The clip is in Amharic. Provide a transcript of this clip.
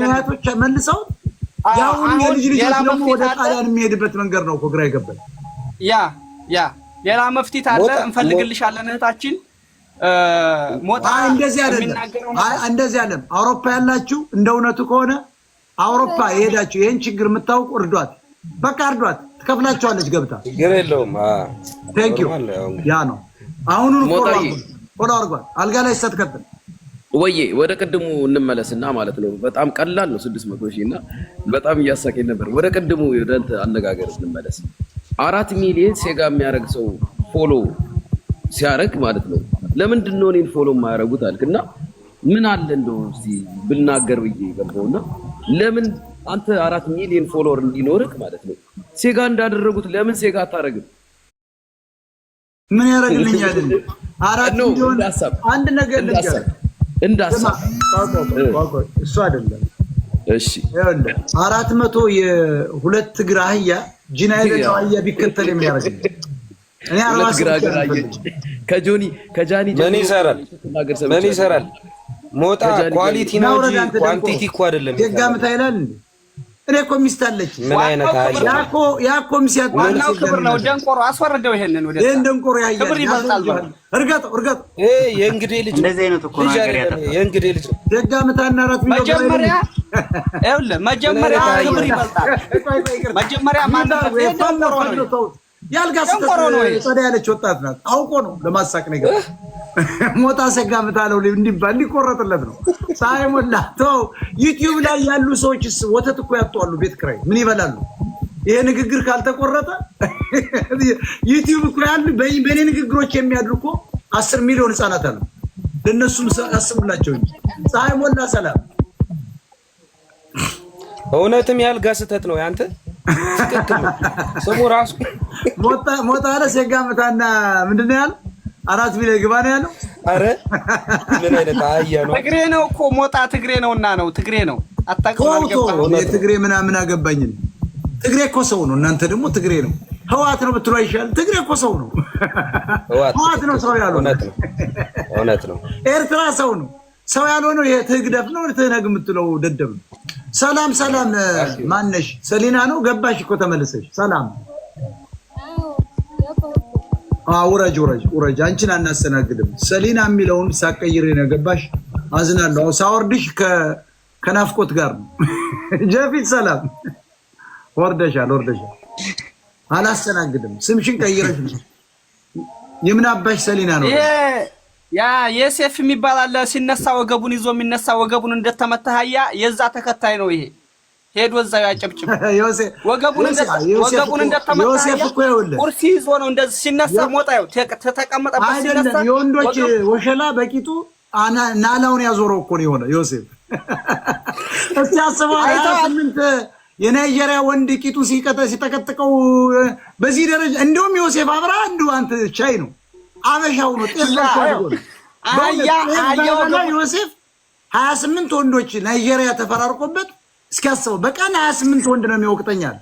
አያቶች መልሰው ያውን የልጅ ልጆች ደግሞ ወደ ጣሊያን የሚሄድበት መንገድ ነው እኮ ግራ ይገባል። ያ ሌላ መፍትሄ አለ እንፈልግልሻለን እህታችን ሞታ እንደዚህ አይደለም። እንደዚህ አይደለም። አውሮፓ ያላችሁ እንደ እውነቱ ከሆነ አውሮፓ የሄዳችሁ ይሄን ችግር የምታውቁ እርዷት፣ በቃ እርዷት፣ ትከፍላችኋለች ገብታ ችግር የለውም። ቴንክ ዩ ያ ነው አሁኑን ፎሎ አድርጓት አልጋ ላይ ስትከፍል ወይ ወደ ቀድሙ እንመለስና ማለት ነው። በጣም ቀላል ነው 600,000 እና በጣም እያሳቀኝ ነበር። ወደ ቀድሙ ወደንተ አነጋገር እንመለስ። 4 ሚሊዮን ሴጋ የሚያደርግ ሰው ፎሎ ሲያደርግ ማለት ነው ለምንድን ነው እኔን ፎሎ የማያደርጉት አልክና ምን አለ እንደው እስቲ ብናገር ብዬ ገባውና ለምን አንተ 4 ሚሊዮን ፎሎወር እንዲኖርክ ማለት ነው ሴጋ እንዳደረጉት ለምን ሴጋ አታረግም? ምን ያረግልኛል? 4 ሚሊዮን አንድ ነገር እንዳሳብ እሱ አይደለም። እሺ 400 የሁለት እግር አህያ ጂና የሌለው አህያ ቢከተል የሚያረግ እኔ ሁለት ግራ ከጃኒ ምን ይሰራል? ሞጣ ኳሊቲ ነው እንጂ ኳንቲቲ እኮ አይደለም። ደጋምታ ይላል እንዴ? እኔ እኮ ሚስት አለች። ምን አይነት አህያ ያኮ ሚስት ዋናው ክብር ነው። ደንቆሮ አስወርደው ይሄንን ወደ ደንቆሮ ያያ ክብር ይበልጣል። እርጋጠው የእንግዴ ልጅ እንደዚህ አይነት እኮ ነገር ያጠፋ የእንግዴ ልጅ ደጋምታና አራት ሚሊዮን መጀመሪያ መጀመሪያ ክብር ይበልጣል። መጀመሪያ ማን ነው ያልጋ ጸዳ ያለች ወጣት ናት። አውቆ ነው ለማሳቅ ነገር ሞጣ ሰጋምታለው እንዲባል ሊቆረጥለት ነው። ሳይሞላ ተው። ዩቲዩብ ላይ ያሉ ሰዎችስ ወተት እኮ ያጧሉ። ቤት ክራይ ምን ይበላሉ? ይሄ ንግግር ካልተቆረጠ ዩቲዩብ እኮ ያሉ በእኔ ንግግሮች የሚያድሩ እኮ 10 ሚሊዮን ህፃናት አሉ። ለነሱም አስቡላቸው እንጂ ሳይሞላ ሰላም። እውነትም ያልጋ ስህተት ነው ያንተ ስሙ ራሱ ሞጣ አለ ሰጋምታና ምንድነው ያለው? 4 ሚሊዮን ግባ ነው ያለው። አረ ምን አይነት አህያ ነው? ትግሬ ነው እኮ ሞጣ ትግሬ ነውና ነው ትግሬ ነው። አታውቁም? ትግሬ ምናምን አገባኝም። ትግሬ እኮ ሰው ነው። እናንተ ደግሞ ትግሬ ነው ህዋት ነው ብትሉ አይሻል? ትግሬ እኮ ሰው ነው። ህዋት ነው ሰው ያለው። እውነት ነው። ኤርትራ ሰው ነው። ሰው ያልሆነው የትግደፍ ነው። ትነግ የምትለው ደደብ ነው። ሰላም ማነሽ? ሰሊና ነው ገባሽ እኮ ተመለሰሽ። ሰላም ውረጅ አንቺን አናስተናግድም። ሰሊና የሚለውን ሳቀይሬ ነው ገባሽ? አዝናለሁ። ሳወርድሽ ከናፍቆት ጋር ነው። ጀፊት ሰላም ወርደሻል። አላስተናግድም። ስምሽን ቀይረሽ ነው። የምናባሽ ሰሊና ነው። ያ የሴፍ የሚባል አለ ሲነሳ ወገቡን ይዞ የሚነሳ ወገቡን እንደተመታሃያ የዛ ተከታይ ነው ይሄ። ሄዶ እዛው ያጨብጭብ ወገቡን እንደተመታሃያ ኩርሲ ይዞ ነው እንደዚህ ሲነሳ ሞጣ ይው ተተቀመጠበት ሲነሳ የወንዶች ወሸላ በቂጡ ናላውን ያዞረው እኮ ነው የሆነ ዮሴፍ። እስቲ አስበው 28 የናይጄሪያ ወንድ ቂጡ ሲጠቀጥቀው በዚህ ደረጃ እንደውም ዮሴፍ አብራ አንዱ አንተ ቻይ ነው አበሻው ነው ዮሴፍ 28 ወንዶች ናይጄሪያ ተፈራርቆበት እስኪያስበው በቀን 28 ወንድ ነው የሚወቅጠኛል።